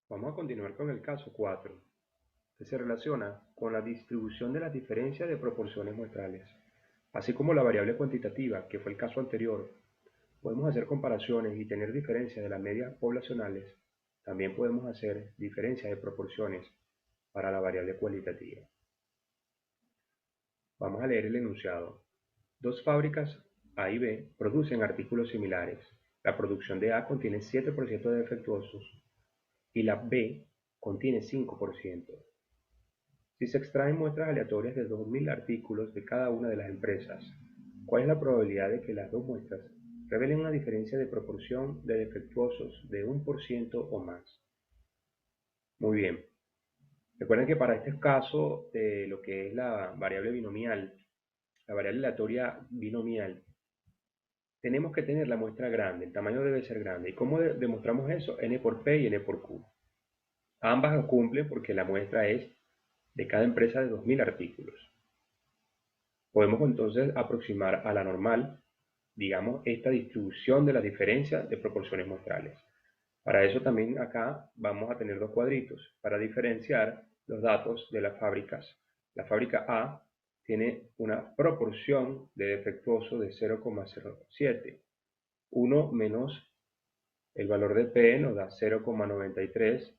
Vamos a continuar con el caso 4, que se relaciona con la distribución de las diferencias de proporciones muestrales. Así como la variable cuantitativa, que fue el caso anterior, podemos hacer comparaciones y tener diferencias de las medias poblacionales. También podemos hacer diferencias de proporciones para la variable cualitativa. Vamos a leer el enunciado. Dos fábricas A y B producen artículos similares. La producción de A contiene 7% de defectuosos y la B contiene 5%. Si se extraen muestras aleatorias de 2.000 artículos de cada una de las empresas, ¿cuál es la probabilidad de que las dos muestras revelen una diferencia de proporción de defectuosos de 1% o más? Muy bien. Recuerden que para este caso de lo que es la variable binomial, la variable aleatoria binomial, tenemos que tener la muestra grande, el tamaño debe ser grande. ¿Y cómo demostramos eso? N por P y N por Q. Ambas cumplen porque la muestra es de cada empresa de 2.000 artículos. Podemos entonces aproximar a la normal, digamos, esta distribución de las diferencias de proporciones muestrales. Para eso también acá vamos a tener dos cuadritos para diferenciar los datos de las fábricas. La fábrica A tiene una proporción de defectuoso de 0,07. 1 menos el valor de P nos da 0,93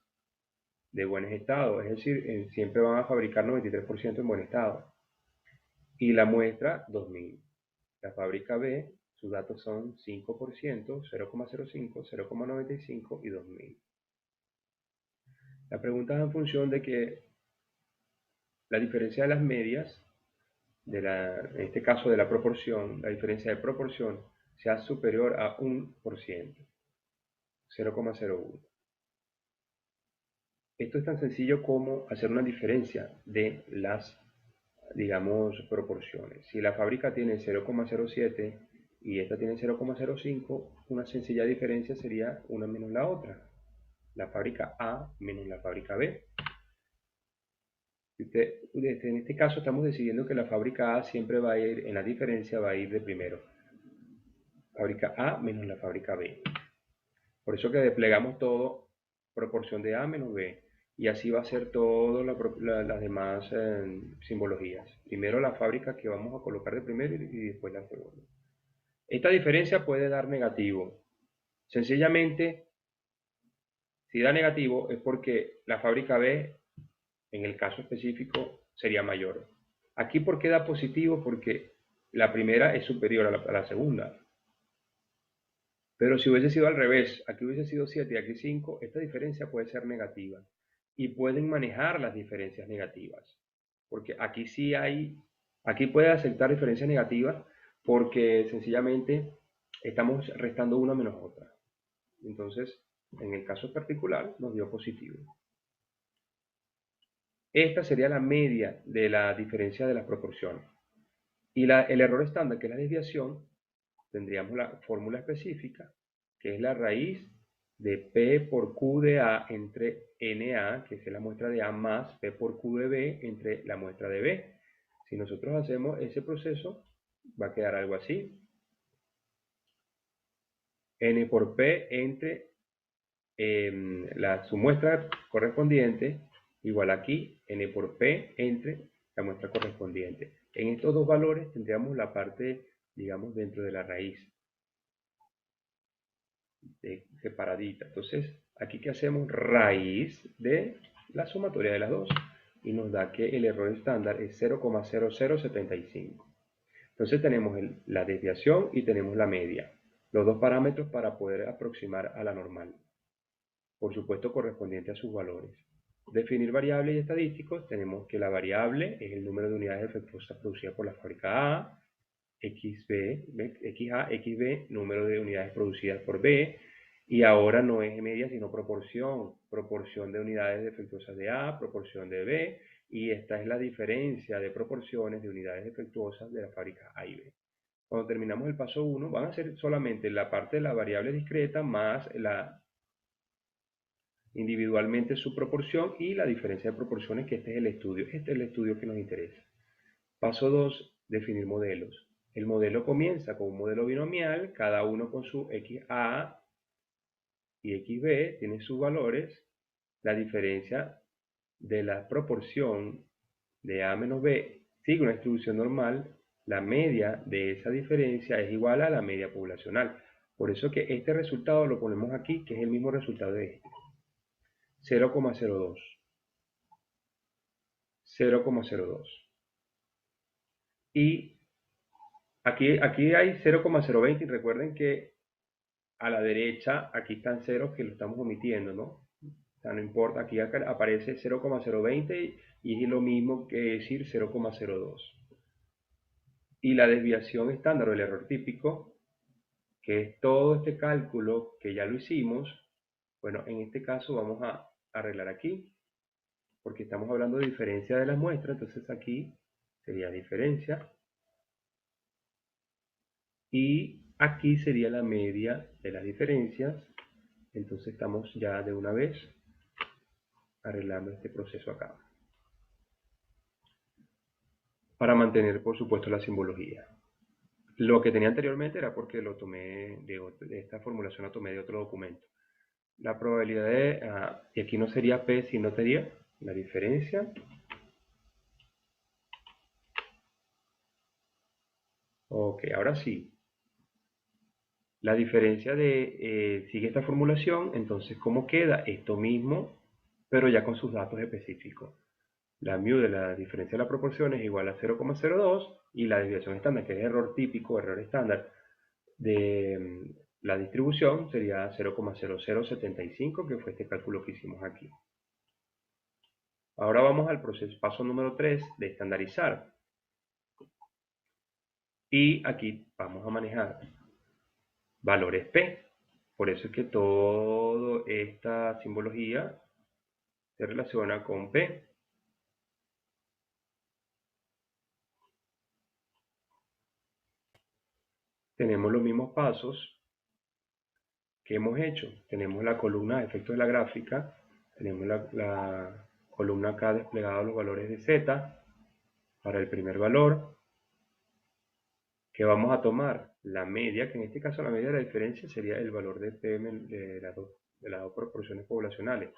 de buen estado, es decir, siempre van a fabricar 93% en buen estado. Y la muestra 2000. La fábrica B, sus datos son 5%, 0,05, 0,95 y 2000. La pregunta es en función de que la diferencia de las medias, en este caso de la proporción, la diferencia de proporción sea superior a 1%, 0,01. Esto es tan sencillo como hacer una diferencia de las, digamos, proporciones. Si la fábrica tiene 0,07 y esta tiene 0,05, una sencilla diferencia sería una menos la otra. La fábrica A menos la fábrica B. En este caso estamos decidiendo que la fábrica A siempre va a ir, en la diferencia va a ir de primero. Fábrica A menos la fábrica B. Por eso que desplegamos todo proporción de A menos B. Y así va a ser todas las demás simbologías. Primero la fábrica que vamos a colocar de primero y después la segunda. Esta diferencia puede dar negativo. Sencillamente, si da negativo es porque la fábrica B, en el caso específico, sería mayor. Aquí, ¿por qué da positivo? Porque la primera es superior a la segunda. Pero si hubiese sido al revés, aquí hubiese sido 7 y aquí 5, esta diferencia puede ser negativa. Y pueden manejar las diferencias negativas. Porque aquí sí hay, aquí puede aceptar diferencias negativas porque sencillamente estamos restando una menos otra. Entonces, en el caso particular, nos dio positivo. Esta sería la media de la diferencia de las proporciones. Y el error estándar, que es la desviación, tendríamos la fórmula específica, que es la raíz de P por Q de A entre NA, que es la muestra de A, más P por Q de B entre la muestra de B. Si nosotros hacemos ese proceso, va a quedar algo así. N por P entre su muestra correspondiente, igual aquí, N por P entre la muestra correspondiente. En estos dos valores tendríamos la parte, digamos, dentro de la raíz, separadita. Entonces, aquí que hacemos raíz de la sumatoria de las dos y nos da que el error estándar es 0,0075. Entonces tenemos la desviación y tenemos la media, los dos parámetros para poder aproximar a la normal, por supuesto correspondiente a sus valores. Definir variables y estadísticos, tenemos que la variable es el número de unidades defectuosas producidas por la fábrica A, XA, XB, número de unidades producidas por B, y ahora no es media sino proporción, proporción de unidades defectuosas de A, proporción de B, y esta es la diferencia de proporciones de unidades defectuosas de la fábrica A y B. Cuando terminamos el paso 1, van a ser solamente la parte de la variable discreta más individualmente su proporción y la diferencia de proporciones, que este es el estudio. Este es el estudio que nos interesa. Paso 2, definir modelos. El modelo comienza con un modelo binomial, cada uno con su XA y XB, tiene sus valores, la diferencia de la proporción de A menos B sigue una distribución normal, la media de esa diferencia es igual a la media poblacional. Por eso que este resultado lo ponemos aquí, que es el mismo resultado de este. 0,02. 0,02. Y aquí hay 0,020 y recuerden que a la derecha aquí están ceros que lo estamos omitiendo, ¿no? O sea, no importa, aquí aparece 0,020 y es lo mismo que decir 0,02. Y la desviación estándar o el error típico, que es todo este cálculo que ya lo hicimos, bueno, en este caso vamos a arreglar aquí, porque estamos hablando de diferencia de las muestras, entonces aquí sería diferencia, y aquí sería la media de las diferencias, entonces estamos ya de una vez arreglando este proceso acá. Para mantener, por supuesto, la simbología. Lo que tenía anteriormente era porque lo tomé de esta formulación, la tomé de otro documento. La probabilidad de, y aquí no sería P, sino sería la diferencia. Ok, ahora sí. La diferencia sigue esta formulación, entonces, ¿cómo queda? Esto mismo, pero ya con sus datos específicos. La mu de la diferencia de la proporción es igual a 0,02 y la desviación estándar, que es error típico, error estándar de la distribución, sería 0,0075, que fue este cálculo que hicimos aquí. Ahora vamos al paso número 3 de estandarizar. Y aquí vamos a manejar valores P. Por eso es que toda esta simbología se relaciona con P. Tenemos los mismos pasos que hemos hecho. Tenemos la columna de efectos de la gráfica, tenemos la columna acá desplegada los valores de Z para el primer valor, que vamos a tomar la media, que en este caso la media de la diferencia sería el valor de PM de las dos proporciones poblacionales.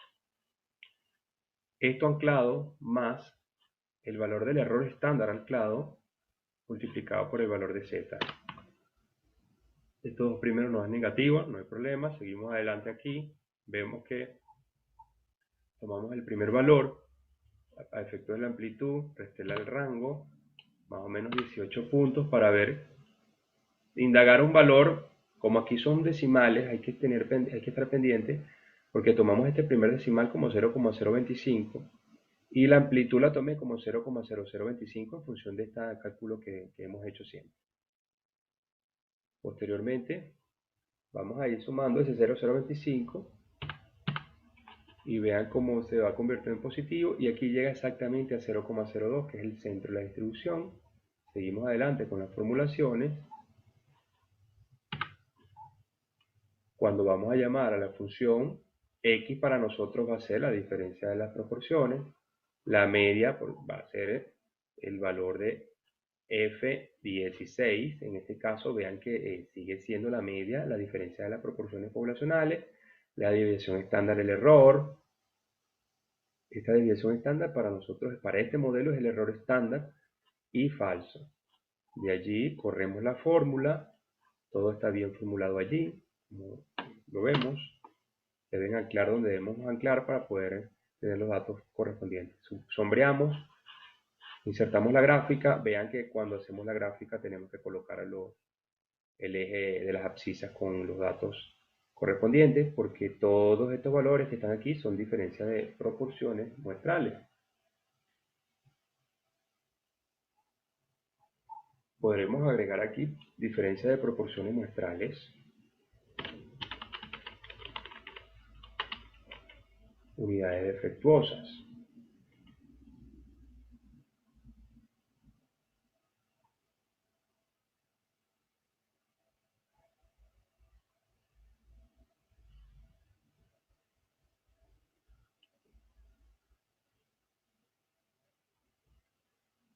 Esto anclado más el valor del error estándar anclado multiplicado por el valor de Z. Estos dos primeros no es negativo, no hay problema. Seguimos adelante aquí. Vemos que tomamos el primer valor a efectos de la amplitud, restela el rango, más o menos 18 puntos para ver, indagar un valor. Como aquí son decimales, hay que estar pendiente porque tomamos este primer decimal como 0,025 y la amplitud la tomé como 0,0025 en función de este cálculo que hemos hecho siempre. Posteriormente vamos a ir sumando ese 0,025 y vean cómo se va convirtiendo en positivo y aquí llega exactamente a 0,02, que es el centro de la distribución. Seguimos adelante con las formulaciones. Cuando vamos a llamar a la función x, para nosotros va a ser la diferencia de las proporciones. La media va a ser el valor de F16. En este caso vean que sigue siendo la media, la diferencia de las proporciones poblacionales. La desviación estándar, el error. Esta desviación estándar para nosotros, para este modelo, es el error estándar y falso. De allí corremos la fórmula, todo está bien formulado allí, como lo vemos. Deben anclar donde debemos anclar para poder tener los datos correspondientes. Sombreamos, insertamos la gráfica. Vean que cuando hacemos la gráfica tenemos que colocar el eje de las abscisas con los datos correspondientes, porque todos estos valores que están aquí son diferencias de proporciones muestrales. Podremos agregar aquí diferencia de proporciones muestrales, unidades defectuosas.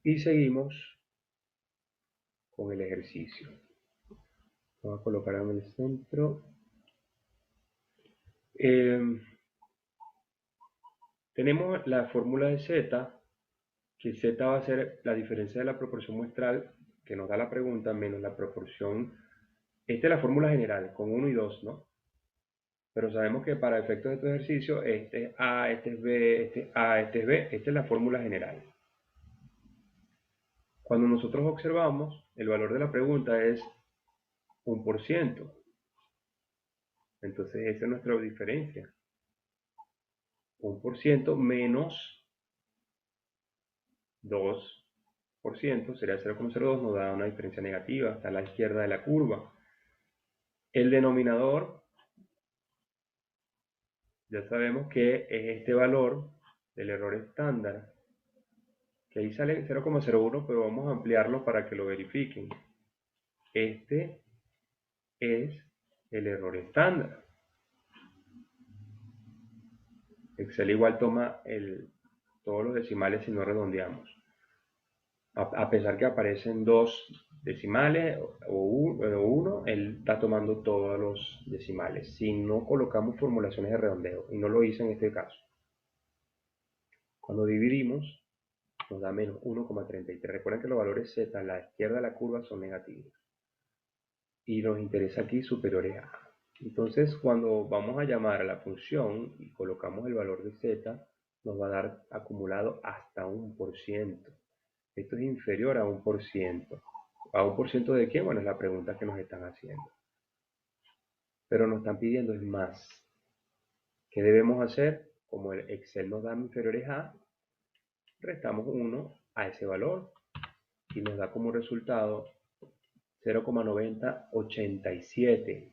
Y seguimos con el ejercicio. Vamos a colocar en el centro. Tenemos la fórmula de Z, que Z va a ser la diferencia de la proporción muestral que nos da la pregunta menos la proporción. Esta es la fórmula general, con 1 y 2, ¿no? Pero sabemos que para efectos de este ejercicio, este es A, este es B, este es A, este es B. Esta es la fórmula general. Cuando nosotros observamos, el valor de la pregunta es 1%. Entonces esa es nuestra diferencia. 1% menos 2% sería 0,02, nos da una diferencia negativa, está a la izquierda de la curva. El denominador, ya sabemos que es este valor del error estándar, que ahí sale 0,01, pero vamos a ampliarlo para que lo verifiquen. Este es el error estándar. Excel igual toma todos los decimales si no redondeamos. A pesar que aparecen dos decimales o uno, él está tomando todos los decimales. Si no colocamos formulaciones de redondeo, y no lo hice en este caso. Cuando dividimos, nos da menos 1,33. Recuerden que los valores Z a la izquierda de la curva son negativos. Y nos interesa aquí superiores a. Entonces, cuando vamos a llamar a la función y colocamos el valor de Z, nos va a dar acumulado hasta 1%. Esto es inferior a 1%. ¿A 1% de qué? Bueno, es la pregunta que nos están haciendo. Pero nos están pidiendo es más. ¿Qué debemos hacer? Como el Excel nos da inferiores a, restamos 1 a ese valor y nos da como resultado 0,9087.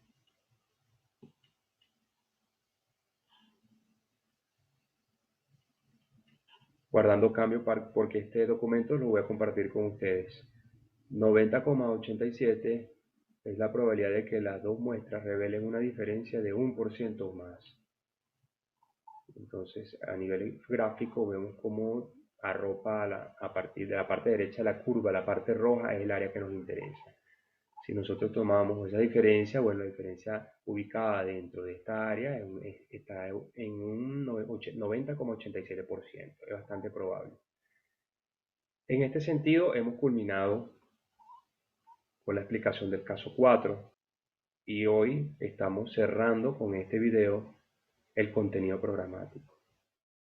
Guardando cambio porque este documento lo voy a compartir con ustedes. 90,87 es la probabilidad de que las dos muestras revelen una diferencia de 1% o más. Entonces, a nivel gráfico vemos cómo arropa a partir de la parte derecha de la curva, la parte roja es el área que nos interesa. Si nosotros tomamos esa diferencia, bueno, la diferencia ubicada dentro de esta área está en un 90,87%, es bastante probable. En este sentido, hemos culminado con la explicación del caso 4 y hoy estamos cerrando con este video el contenido programático.